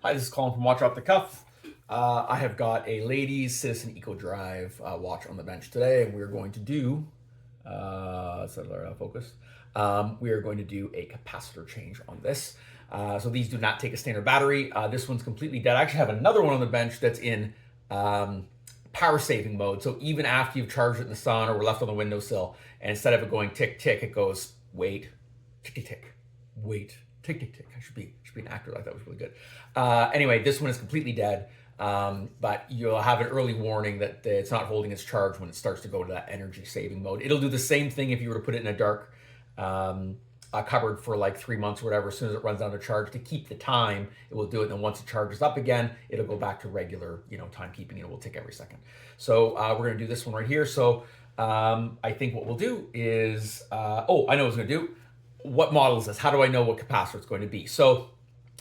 Hi, this is Colin from Watch Off the Cuff. I have got a ladies Citizen Eco Drive watch on the bench today, and we're going to do, focus. We are going to do a capacitor change on this. So these do not take a standard battery. This one's completely dead. I actually have another one on the bench that's in power saving mode. So even after you've charged it in the sun or we're left on the windowsill, and instead of it going tick tick, it goes wait, tick tick tick, wait, tick tick tick. I should be an actor. Like that was really good. Anyway, this one is completely dead. But you'll have an early warning that it's not holding its charge when it starts to go to that energy saving mode. It'll do the same thing if you were to put it in a dark cupboard for like 3 months or whatever. As soon as it runs out of charge, to keep the time, it will do it. And then once it charges up again, it'll go back to regular, timekeeping, and it will tick every second. So we're going to do this one right here. So I think what we'll do is, I know what I was going to do. What model is this? How do I know what capacitor it's going to be? So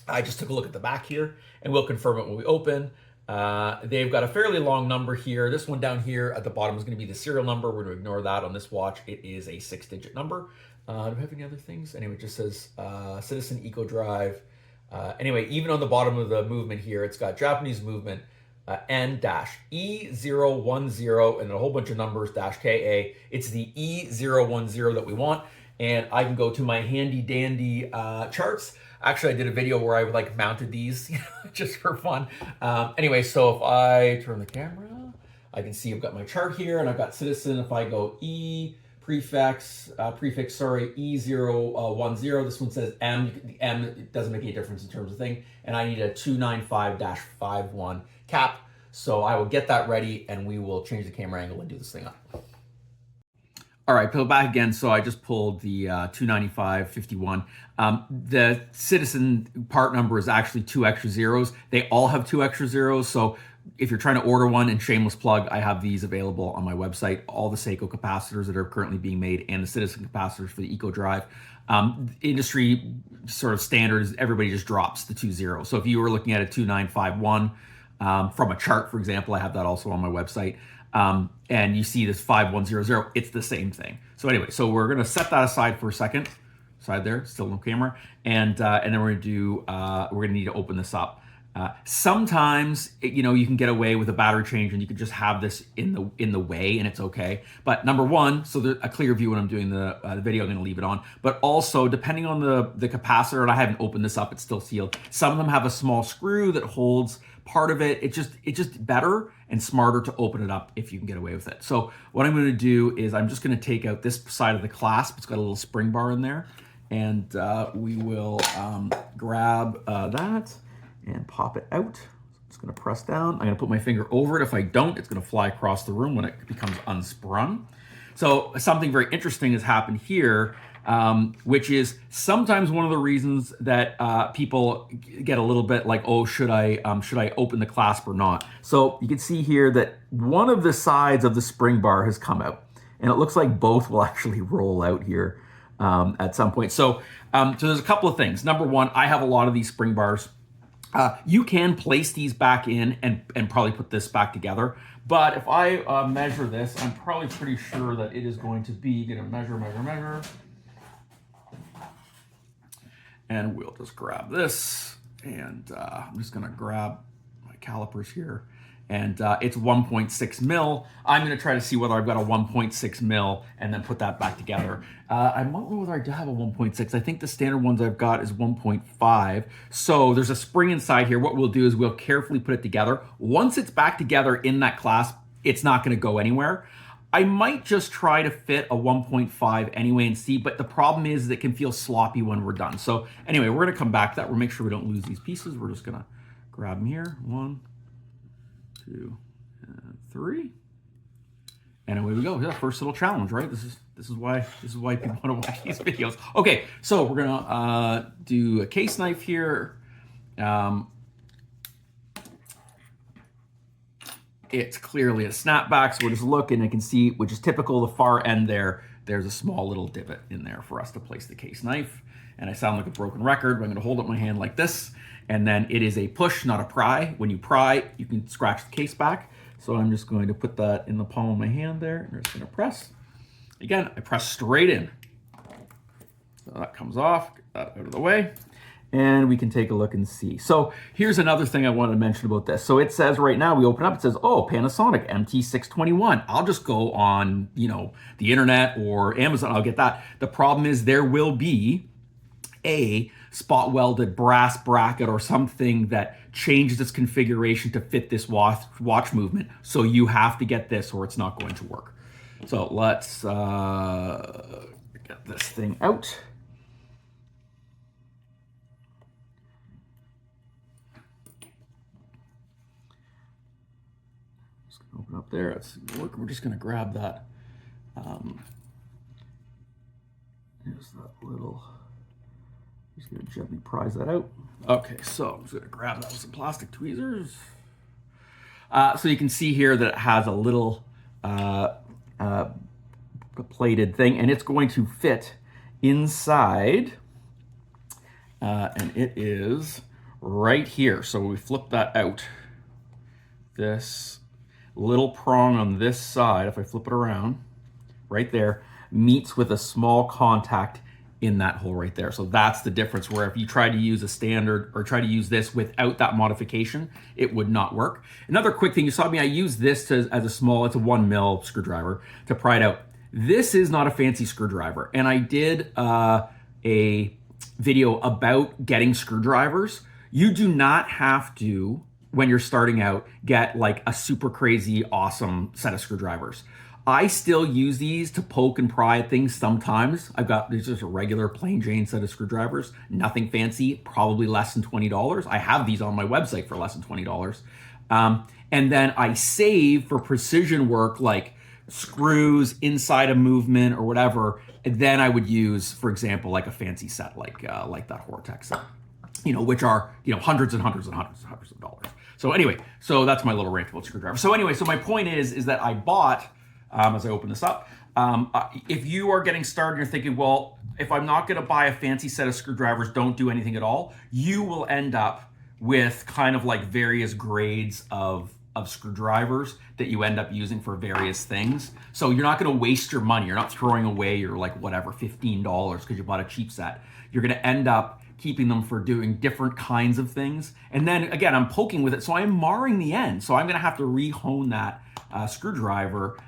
I just took a look at the back here, and we'll confirm it when we open. They've got a fairly long number here. This one down here at the bottom is going to be the serial number. We're going to ignore that on this watch. It is a 6-digit number. Do we have any other things? Anyway, it just says Citizen Eco Drive. Anyway, even on the bottom of the movement here, it's got Japanese movement N-E010 and a whole bunch of numbers -KA. It's the E010 that we want. And I can go to my handy dandy charts. Actually, I did a video where I mounted these just for fun. Anyway, so if I turn the camera, I can see I've got my chart here, and I've got Citizen. If I go prefix, E010, this one says M. The M, it doesn't make any difference in terms of thing. And I need a 295-51 cap. So I will get that ready, and we will change the camera angle and do this thing up. All right, pull back again. So I just pulled the 295-51. The Citizen part number is actually 2 extra zeros. They all have 2 extra zeros. So if you're trying to order one, and shameless plug, I have these available on my website, all the Seiko capacitors that are currently being made and the Citizen capacitors for the Eco Drive. Industry sort of standards, everybody just drops the 2 zeros. So if you were looking at a 2951 from a chart, for example, I have that also on my website. And you see this 5100, it's the same thing. So anyway, so we're going to set that aside for a second. Side there, still no camera. And then we're going to do, we're going to need to open this up. Sometimes, you can get away with a battery change and you could just have this in the way and it's okay. But number one, so there's a clear view when I'm doing the video, I'm going to leave it on. But also, depending on the capacitor, and I haven't opened this up, it's still sealed. Some of them have a small screw that holds part of it. It's just better and smarter to open it up if you can get away with it. So what I'm going to do is I'm just going to take out this side of the clasp. It's got a little spring bar in there. And we will grab that and pop it out. It's going to press down. I'm going to put my finger over it. If I don't, it's going to fly across the room when it becomes unsprung. So something very interesting has happened here, which is sometimes one of the reasons that people get a little bit like, oh, should I open the clasp or not? So you can see here that one of the sides of the spring bar has come out, and it looks like both will actually roll out here at some point. So there's a couple of things. Number one, I have a lot of these spring bars. You can place these back in and probably put this back together. But if I measure this, I'm probably pretty sure that it is going to be, measure. And we'll just grab this. And I'm just going to grab my calipers here. And it's 1.6 mil. I'm going to try to see whether I've got a 1.6 mil and then put that back together. I don't know whether I do have a 1.6. I think the standard ones I've got is 1.5. So there's a spring inside here. What we'll do is we'll carefully put it together. Once it's back together in that clasp, it's not going to go anywhere. I might just try to fit a 1.5 anyway and see, but the problem is that it can feel sloppy when we're done. So anyway, we're going to come back to that. We'll make sure we don't lose these pieces. We're just going to grab them here. 1, 2, and 3, and away we go. Yeah, first little challenge, right? This is why people want to watch these videos. Okay, so we're gonna do a case knife here. It's clearly a snapback, so we'll just look and I can see, which is typical, the far end there. There's a small little divot in there for us to place the case knife. And I sound like a broken record, but I'm going to hold up my hand like this. And then it is a push, not a pry. When you pry, you can scratch the case back. So I'm just going to put that in the palm of my hand there. And I'm just going to press. Again, I press straight in. So that comes off, get that out of the way. and we can take a look and see. So here's another thing I want to mention about this. So it says right now, we open up, it says, oh, Panasonic MT621. I'll just go on, the internet or Amazon, I'll get that. The problem is there will be a spot welded brass bracket or something that changes its configuration to fit this watch movement. So you have to get this or it's not going to work. So let's get this thing out. Open up there. Let's work. We're just going to grab that. Here's that little. Just going to gently prise that out. Okay, so I'm just going to grab that with some plastic tweezers. So you can see here that it has a little plated thing, and it's going to fit inside. And it is right here. So we flip that out. This little prong on this side, if I flip it around, right there, meets with a small contact in that hole right there. So that's the difference, where if you try to use a standard or try to use this without that modification, it would not work. Another quick thing, you saw me, I use this as a small, it's a 1 mil screwdriver to pry it out. This is not a fancy screwdriver. And I did a video about getting screwdrivers. You do not have to, when you're starting out, get like a super crazy awesome set of screwdrivers. I still use these to poke and pry at things sometimes. There's just a regular plain Jane set of screwdrivers, nothing fancy, probably less than $20. I have these on my website for less than $20. And then I save for precision work like screws inside a movement or whatever. And then I would use, for example, like a fancy set like that Hortex set, which are, hundreds and hundreds and hundreds and hundreds of dollars. So anyway, so that's my little rant about screwdriver. So anyway, so my point is that I bought, as I open this up, if you are getting started and you're thinking, well, if I'm not going to buy a fancy set of screwdrivers, don't do anything at all, you will end up with kind of like various grades of screwdrivers that you end up using for various things. So you're not going to waste your money. You're not throwing away your $15 because you bought a cheap set. You're going to end up keeping them for doing different kinds of things. And then again, I'm poking with it, so I'm marring the end. So I'm going to have to re-hone that screwdriver,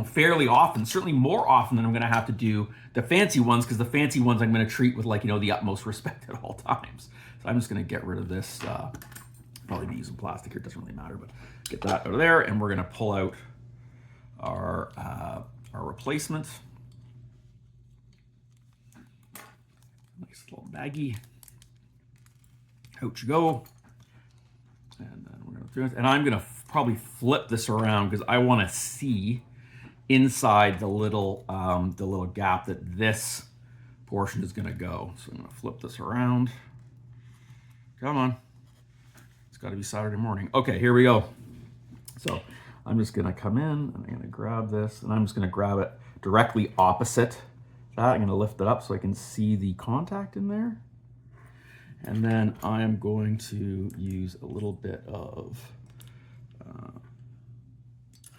fairly often, certainly more often than I'm going to have to do the fancy ones, because the fancy ones I'm going to treat with the utmost respect at all times. So I'm just going to get rid of this. Probably be using plastic here, it doesn't really matter, but get that out of there, and we're going to pull out our replacement. Nice little baggie. Out you go. And then we're going to do it. And I'm going to probably flip this around because I want to see inside the little gap that this portion is going to go. So I'm going to flip this around. Come on. It's got to be Saturday morning. Okay, here we go. So I'm just going to come in and I'm going to grab this, and I'm just going to grab it directly opposite that. I'm going to lift it up so I can see the contact in there. And then I am going to use a little bit of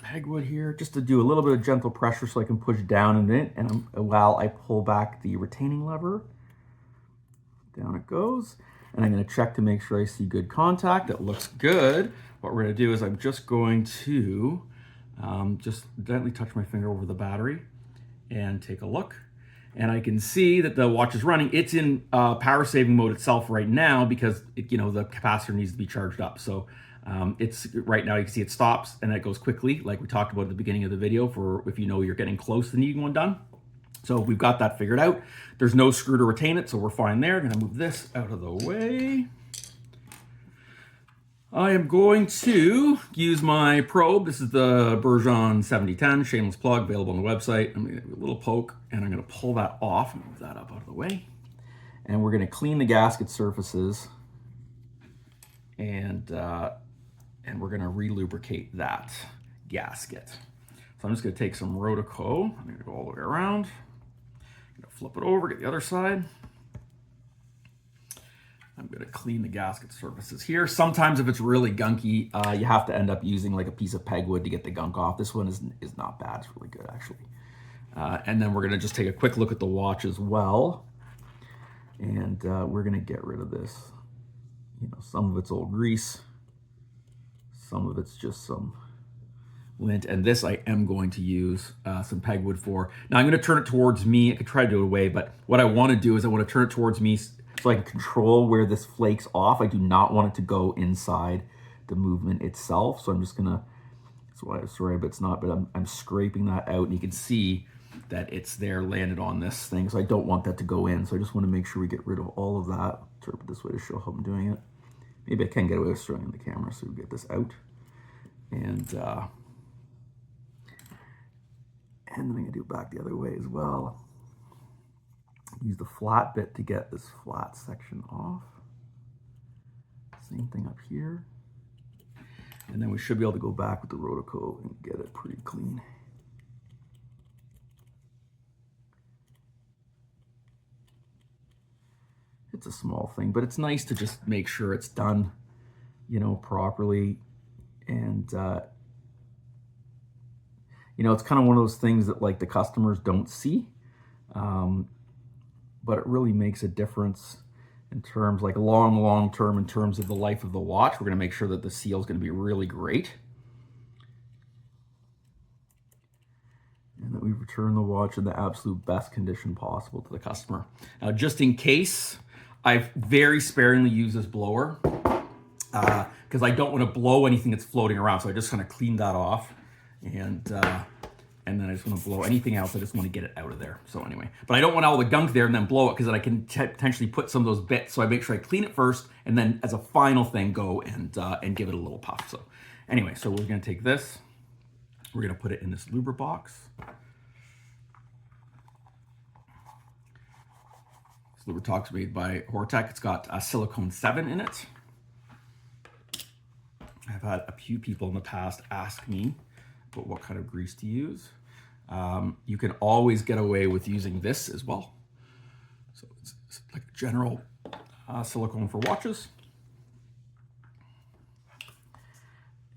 pegwood here just to do a little bit of gentle pressure so I can push down in it. And while I pull back the retaining lever, down it goes. And I'm going to check to make sure I see good contact. It looks good. What we're going to do is I'm just going to just gently touch my finger over the battery and take a look. And I can see that the watch is running. It's in power saving mode itself right now because the capacitor needs to be charged up. So it's right now, you can see it stops and it goes quickly, like we talked about at the beginning of the video, for if you're getting close to needing one done. So we've got that figured out. There's no screw to retain it, so we're fine there. I'm gonna move this out of the way. I am going to use my probe. This is the Bergeron 7010, shameless plug, available on the website. I'm gonna give it a little poke, and I'm gonna pull that off, move that up out of the way. And we're gonna clean the gasket surfaces, and we're gonna re-lubricate that gasket. So I'm just gonna take some Rotico. I'm gonna go all the way around. I'm gonna flip it over, get the other side. I'm gonna clean the gasket surfaces here. Sometimes if it's really gunky, you have to end up using like a piece of pegwood to get the gunk off. This one is not bad, it's really good actually. And then we're gonna just take a quick look at the watch as well. And we're gonna get rid of this. You know, some of it's old grease, some of it's just some lint, and this I am going to use some pegwood for. Now I'm gonna turn it towards me. I could try to do it away, but what I wanna do is I wanna turn it towards me so I can control where this flakes off. I do not want it to go inside the movement itself. So I'm just gonna, that's why I'm sorry, but it's not, but I'm scraping that out, and you can see that it's there landed on this thing. So I don't want that to go in. So I just want to make sure we get rid of all of that. Turn it this way to show how I'm doing it. Maybe I can get away with showing in the camera, so we get this out. And then I'm gonna do it back the other way as well. Use the flat bit to get this flat section off. Same thing up here. And then we should be able to go back with the Rotocoat and get it pretty clean. It's a small thing, but it's nice to just make sure it's done, you know, properly. And, you know, it's kind of one of those things that like the customers don't see, but it really makes a difference in terms, like long term, in terms of the life of the watch. We're going to make sure that the seal is going to be really great. And that we return the watch in the absolute best condition possible to the customer. Now, just in case, I've very sparingly used this blower because I don't want to blow anything that's floating around. So I just kind of cleaned that off, and then I just want to blow anything else. I just want to get it out of there. So anyway, but I don't want all the gunk there and then blow it, because then I can potentially put some of those bits. So I make sure I clean it first, and then as a final thing, go and give it a little puff. So anyway, so we're going to take this. We're going to put it in this Lubra box. This Lubra box made by Hortec. It's got silicone 7 in it. I've had a few people in the past ask me about what kind of grease to use. You can always get away with using this as well. So it's like general silicone for watches.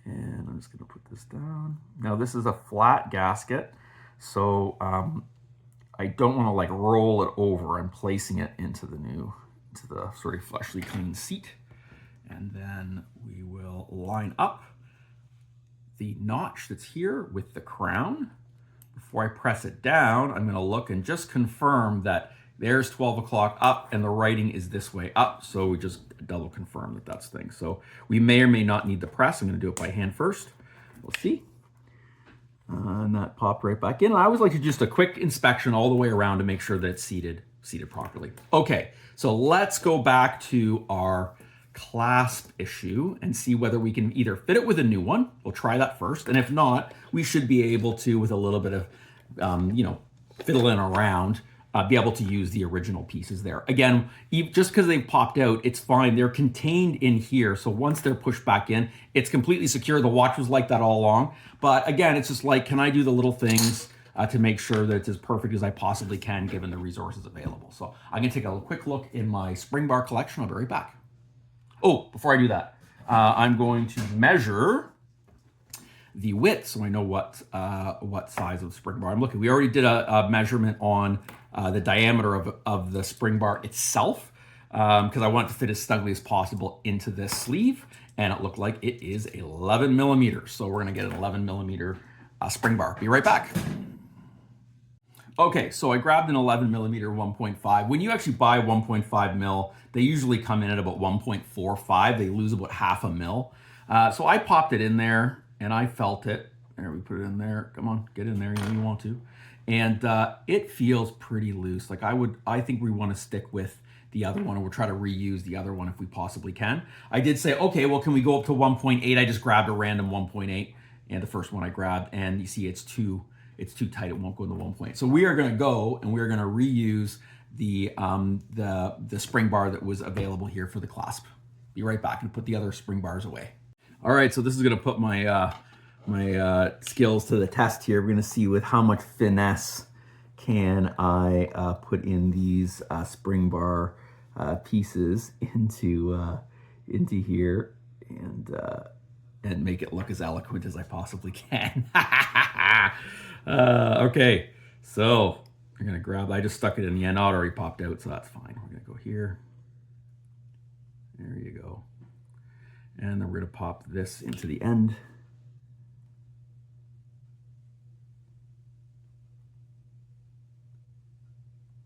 And I'm just gonna put this down. Now this is a flat gasket, so I don't wanna like roll it over. I'm placing it into the sort of freshly clean seat. And then we will line up the notch that's here with the crown. Before I press it down, I'm gonna look and just confirm that there's 12 o'clock up and the writing is this way up. So we just double confirm that that's thing. So we may or may not need the press. I'm gonna do it by hand first. We'll see. And that popped right back in. I always like to just a quick inspection all the way around to make sure that it's seated properly. Okay, so let's go back to our clasp issue and see whether we can either fit it with a new one. We'll try that first, and if not, we should be able to, with a little bit of you know, fiddling around, be able to use the original pieces there. Again, just because they've popped out, it's fine. They're contained in here, so once they're pushed back in, it's completely secure. The watch was like that all along, but again, it's just like, can I do the little things to make sure that it's as perfect as I possibly can given the resources available? So I'm gonna take a quick look in my spring bar collection. I'll be right back. Oh, before I do that, I'm going to measure the width so I know what size of spring bar I'm looking. We already did a measurement on the diameter of the spring bar itself, because I want it to fit as snugly as possible into this sleeve, and it looked like it is 11 millimeters. So we're gonna get an 11 millimeter spring bar. Be right back. Okay, so I grabbed an 11 millimeter 1.5. When you actually buy 1.5 mil, they usually come in at about 1.45. They lose about half a mil. So I popped it in there and I felt it. There, we put it in there. Come on, get in there, you know you want to. And it feels pretty loose. Like I think we want to stick with the other one, and we'll try to reuse the other one if we possibly can. I did say, okay, well, can we go up to 1.8? I just grabbed a random 1.8, and the first one I grabbed, and you see it's too tight. It won't go in the 1.8. So we are going to go and we're going to reuse the spring bar that was available here for the clasp. Be right back and put the other spring bars away. All right, so this is going to put my my skills to the test here. We're going to see with how much finesse can I put in these spring bar pieces into here and make it look as eloquent as I possibly can. Okay, so I'm gonna grab, I just stuck it in the end. It already popped out, so that's fine. We're gonna go here. here. There you go. And then we're going to pop this into the end.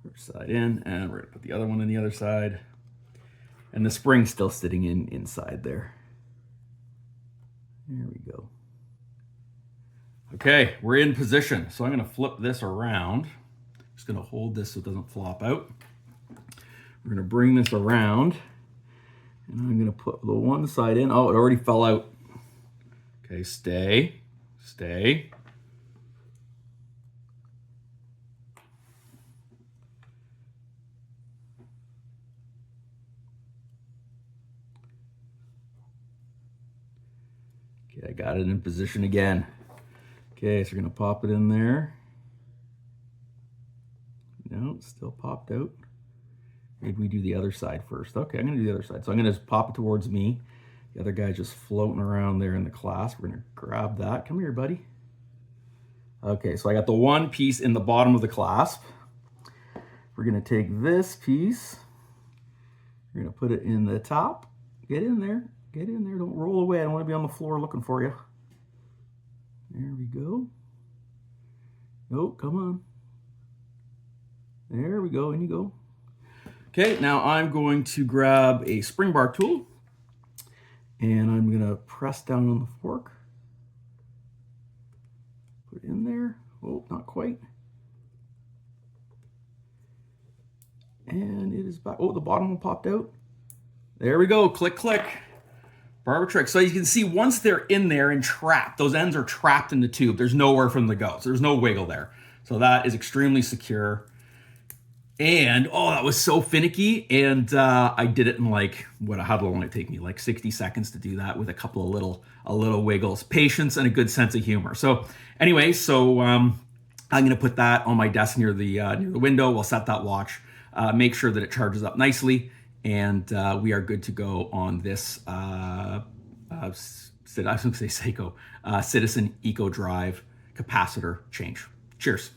First side in, and we're going to put the other one on the other side. And the spring's still sitting inside there. There we go. Okay, we're in position. So I'm going to flip this around. Just going to hold this so it doesn't flop out. We're going to bring this around. And I'm going to put the one side in. Oh, it already fell out. Okay, stay. Stay. Okay, I got it in position again. Okay, so we're going to pop it in there. No, it's still popped out. Maybe we do the other side first. Okay, I'm going to do the other side. So I'm going to just pop it towards me. The other guy just floating around there in the clasp. We're going to grab that. Come here, buddy. Okay, so I got the one piece in the bottom of the clasp. We're going to take this piece. We're going to put it in the top. Get in there. Get in there. Don't roll away. I don't want to be on the floor looking for you. There we go. Oh, come on. There we go. In you go. Okay, now I'm going to grab a spring bar tool and I'm going to press down on the fork. Put it in there. Oh, not quite. And it is back. Oh, the bottom one popped out. There we go. Click, click. Barber trick. So you can see once they're in there and trapped, those ends are trapped in the tube. There's nowhere for them to go. So there's no wiggle there. So that is extremely secure. And, oh, that was so finicky. And I did it in like, how long did it take me? Like 60 seconds to do that with a couple of little wiggles. Patience and a good sense of humor. So anyway, I'm going to put that on my desk near the window. We'll set that watch, make sure that it charges up nicely. And we are good to go on this, I was going to say Seiko, Citizen Eco Drive capacitor change. Cheers.